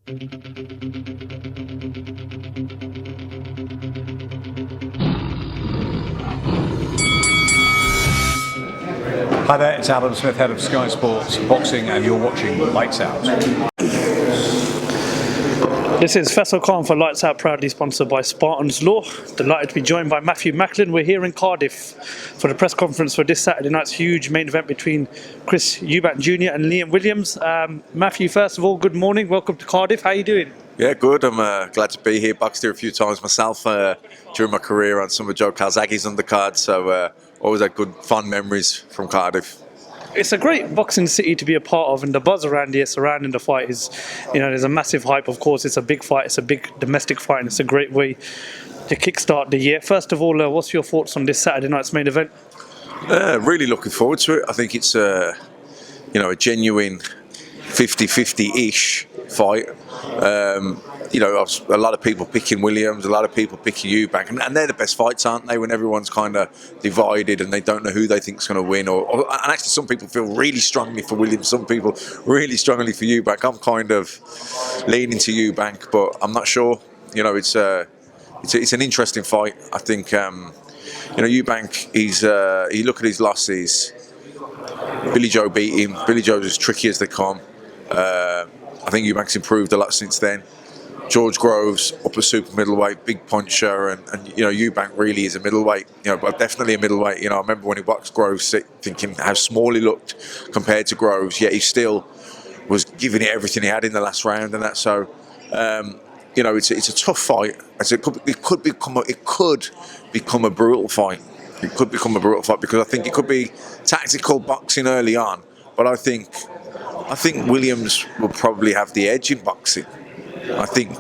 Hi there, it's Alan Smith, head of Sky Sports Boxing, and you're watching Lights Out. This is Faisal Khan for Lights Out, proudly sponsored by Spartans Law. Delighted to be joined by Macklin. We're here in Cardiff for the press conference for this Saturday night's huge main event between Chris Eubank Jr. and Dillian Williams. Matthew, first of all, good morning. Welcome to Cardiff. How are you doing? Yeah, good. I'm glad to be here. Boxed here a few times myself during my career on some of Joe Calzaghe's undercards. So always had good, fond memories from Cardiff. It's a great boxing city to be a part of, and the buzz around here surrounding the fight is, there's a massive hype. Of course, it's a big fight. It's a big domestic fight, and it's a great way to kickstart the year. First of all, what's your thoughts on this Saturday night's main event? Really looking forward to it. I think it's a genuine 50-50-ish fight. A lot of people picking Williams, a lot of people picking Eubank, and they're the best fights, aren't they? When everyone's kind of divided and they don't know who they think's going to win, and actually some people feel really strongly for Williams, some people really strongly for Eubank. I'm kind of leaning to Eubank, but I'm not sure. It's an interesting fight. I think Eubank. You look at his losses. Billy Joe beat him. Billy Joe's as tricky as they come. I think Eubank's improved a lot since then. George Groves, upper super middleweight, big puncher, and Eubank really is a middleweight, but definitely a middleweight. I remember when he boxed Groves, thinking how small he looked compared to Groves, yet he still was giving it everything he had in the last round and that. So, it's a tough fight. It could become a brutal fight. It could become a brutal fight because I think it could be tactical boxing early on, but I think Williams will probably have the edge in boxing. I think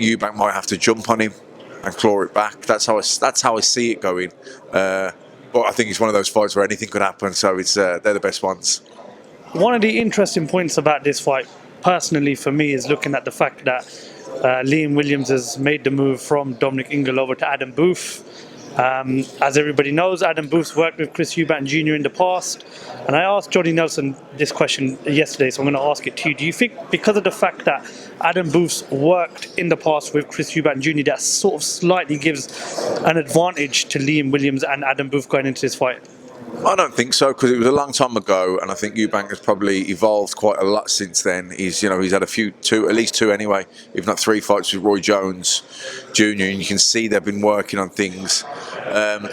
Eubank might have to jump on him and claw it back. That's how I see it going. But I think it's one of those fights where anything could happen. So they're the best ones. One of the interesting points about this fight, personally for me, is looking at the fact that Dillian Williams has made the move from Dominic Ingle over to Adam Booth. As everybody knows, Adam Booth's worked with Chris Eubank Jr. in the past, and I asked Johnny Nelson this question yesterday, so I'm going to ask it to you. Do you think, because of the fact that Adam Booth's worked in the past with Chris Eubank Jr., that sort of slightly gives an advantage to Dillian Williams and Adam Booth going into this fight? I don't think so, because it was a long time ago, and I think Eubank has probably evolved quite a lot since then. He's had at least two anyway, if not three fights with Roy Jones Jr., and you can see they've been working on things.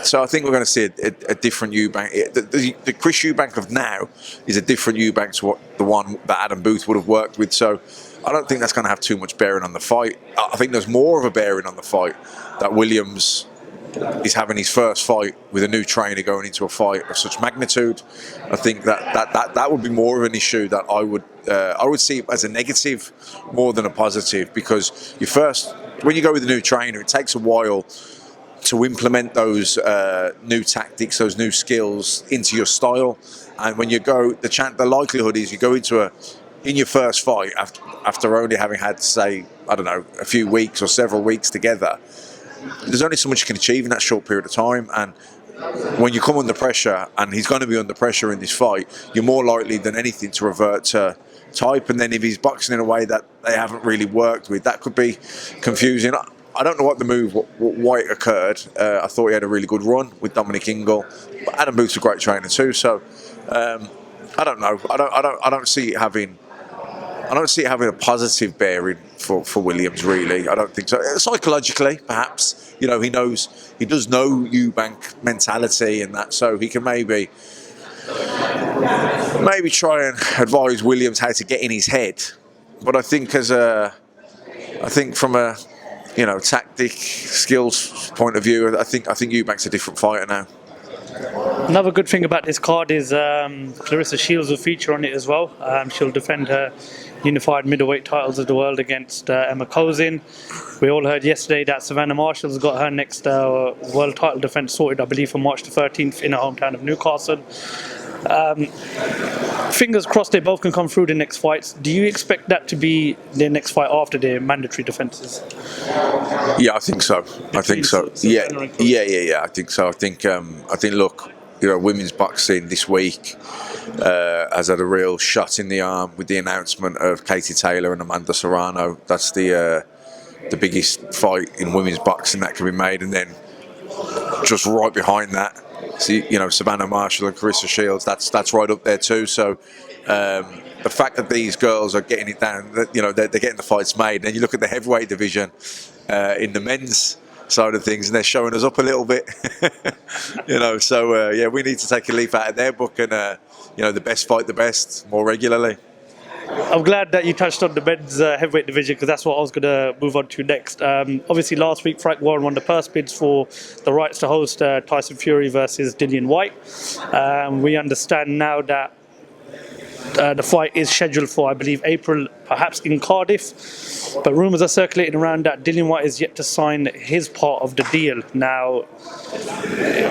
So I think we're going to see a different Eubank. The Chris Eubank of now is a different Eubank to the one that Adam Booth would have worked with. So I don't think that's going to have too much bearing on the fight. I think there's more of a bearing on the fight that Williams is having his first fight with a new trainer going into a fight of such magnitude. I think that would be more of an issue that I would see as a negative more than a positive, because when you go with a new trainer, it takes a while to implement those new tactics, those new skills into your style. And when you go, the likelihood is you go in your first fight after only having had, say, I don't know, a few weeks or several weeks together. There's only so much you can achieve in that short period of time, and when you come under pressure, and he's going to be under pressure in this fight, you're more likely than anything to revert to type. And then if he's boxing in a way that they haven't really worked with, that could be confusing. I don't know what the move, why it occurred. I thought he had a really good run with Dominic Ingle, but Adam Booth's a great trainer too. So I don't know. I don't see it having a positive bearing for Williams, really. I don't think so. Psychologically, perhaps, he does know Eubank mentality and that, so he can maybe try and advise Williams how to get in his head. But I think from a tactic skills point of view, I think Eubank's a different fighter now. Another good thing about this card is Clarissa Shields will feature on it as well. She'll defend her unified middleweight titles of the world against Emma Kozin. We all heard yesterday that Savannah Marshall's got her next world title defence sorted, I believe, for March the 13th in her hometown of Newcastle. Fingers crossed they both can come through the next fights. Do you expect that to be their next fight after their mandatory defences? Yeah, I think so. Yeah. I think so. I think look, women's boxing this week has had a real shot in the arm with the announcement of Katie Taylor and Amanda Serrano. That's the biggest fight in women's boxing that can be made, and then just right behind that, Savannah Marshall and Carissa Shields. That's right up there too. So the fact that these girls are getting it down, that they're getting the fights made. And you look at the heavyweight division in the men's side of things, and they're showing us up a little bit. So we need to take a leaf out of their book and the best fight the best more regularly. I'm glad that you touched on the men's heavyweight division, because that's what I was going to move on to next. Obviously, last week, Frank Warren won the purse bids for the rights to host Tyson Fury versus Dillian Whyte. We understand now that the fight is scheduled for, I believe, April, perhaps in Cardiff. But rumours are circulating around that Dillian Whyte is yet to sign his part of the deal. Now,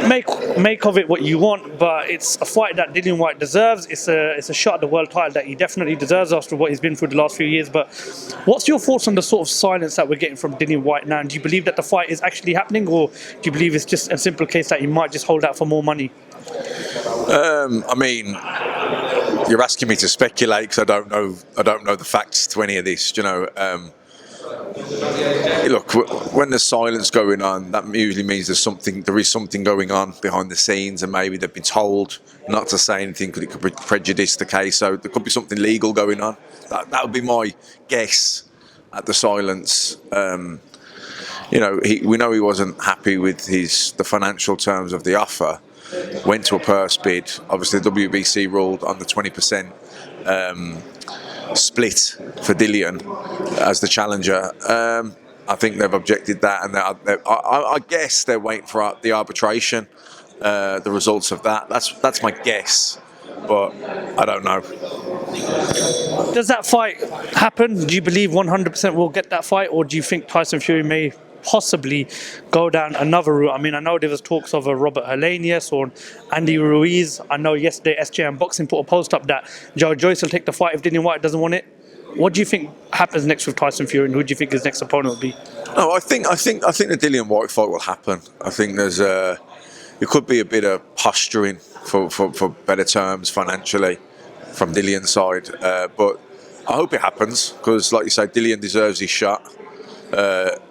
make of it what you want, but it's a fight that Dillian Whyte deserves. It's a shot at the world title that he definitely deserves after what he's been through the last few years. But what's your thoughts on the sort of silence that we're getting from Dillian Whyte now? And do you believe that the fight is actually happening, or do you believe it's just a simple case that he might just hold out for more money? You're asking me to speculate because I don't know the facts to any of this. Look, when there's silence going on, that usually means there is something going on behind the scenes, and maybe they've been told not to say anything because it could prejudice the case. So there could be something legal going on. That would be my guess at the silence. We know he wasn't happy with the financial terms of the offer. Went to a purse bid. Obviously, the WBC ruled on the 20% split for Dillon as the challenger. I think they've objected that, and I guess they're waiting for the arbitration, the results of that. That's my guess, but I don't know. Does that fight happen? Do you believe 100% we'll get that fight, or do you think Tyson Fury may possibly go down another route? I mean, I know there was talks of a Robert Helenius or Andy Ruiz. I know yesterday SJM Boxing put a post up that Joe Joyce will take the fight if Dillian Whyte doesn't want it. What do you think happens next with Tyson Fury, and who do you think his next opponent will be? No, I think the Dillian Whyte fight will happen. I think there could be a bit of posturing for better terms financially from Dillion's side, but I hope it happens because, like you say, Dillon deserves his shot.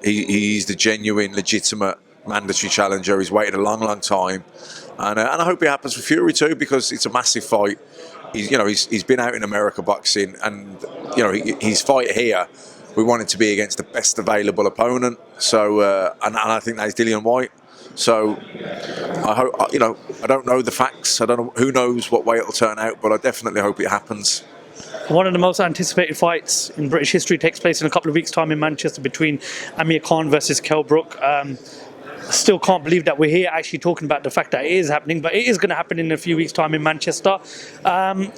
He's the genuine, legitimate mandatory challenger. He's waited a long time, and I hope it happens for Fury too, because it's a massive fight. He's been out in America boxing, and his fight here, we want it to be against the best available opponent. So, and I think that's Dillian Whyte. So, I hope I don't know the facts. I don't know, who knows what way it'll turn out, but I definitely hope it happens. One of the most anticipated fights in British history takes place in a couple of weeks' time in Manchester between Amir Khan versus KhanBrook. Still can't believe that we're here actually talking about the fact that it is happening, but it is going to happen in a few weeks' time in Manchester.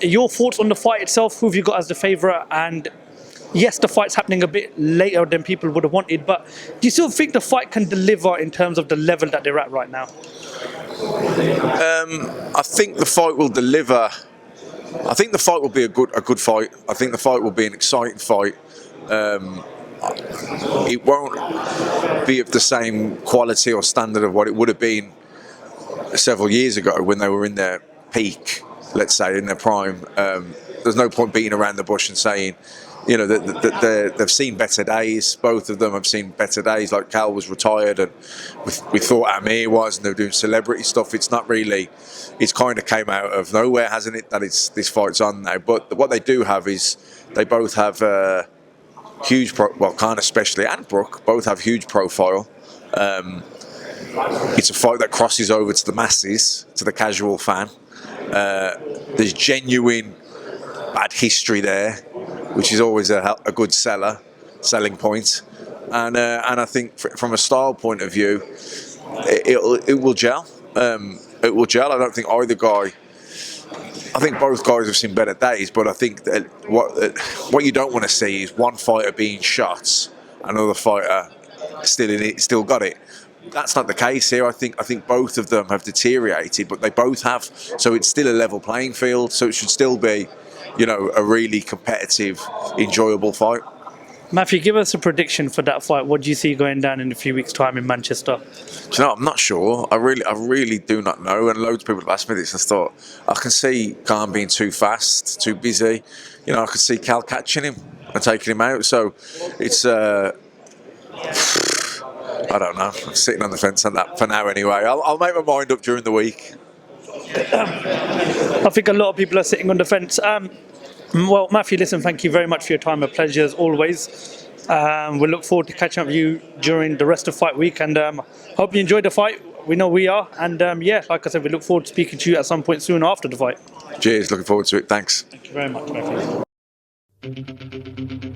Your thoughts on the fight itself? Who have you got as the favourite? And yes, the fight's happening a bit later than people would have wanted, but do you still think the fight can deliver in terms of the level that they're at right now? I think the fight will deliver. I think the fight will be a good fight. I think the fight will be an exciting fight. It won't be of the same quality or standard of what it would have been several years ago when they were in their peak, let's say, in their prime. There's no point beating around the bush and saying, that they've seen better days. Both of them have seen better days. Like Cal was retired, and we thought Amir was, and they were doing celebrity stuff. It's not really. It's kind of came out of nowhere, hasn't it? That this fight's on now. But what they do have is they both have huge. Khan especially and Brook both have huge profile. It's a fight that crosses over to the masses, to the casual fan. There's genuine bad history there, which is always a good selling point. And I think from a style point of view, it will gel. It will gel. I don't think either guy. I think both guys have seen better days, but I think that what you don't want to see is one fighter being shot, another fighter still got it. That's not the case here. I think both of them have deteriorated, but they both have. So it's still a level playing field. So it should still be, a really competitive, enjoyable fight. Matthew, give us a prediction for that fight. What do you see going down in a few weeks' time in Manchester? Do you know, I'm not sure. I really do not know. And loads of people have asked me this. I thought I can see Khan being too fast, too busy. You know, I could see Cal catching him and taking him out. So it's I don't know. I'm sitting on the fence on that for now. Anyway, I'll make my mind up during the week. I think a lot of people are sitting on the fence. Well, Matthew, listen, thank you very much for your time. A pleasure as always. We look forward to catching up with you during the rest of fight week, and hope you enjoyed the fight. We know we are, and yeah, like I said, we look forward to speaking to you at some point soon after the fight. Cheers, looking forward to it. Thanks. Thank you very much, Matthew.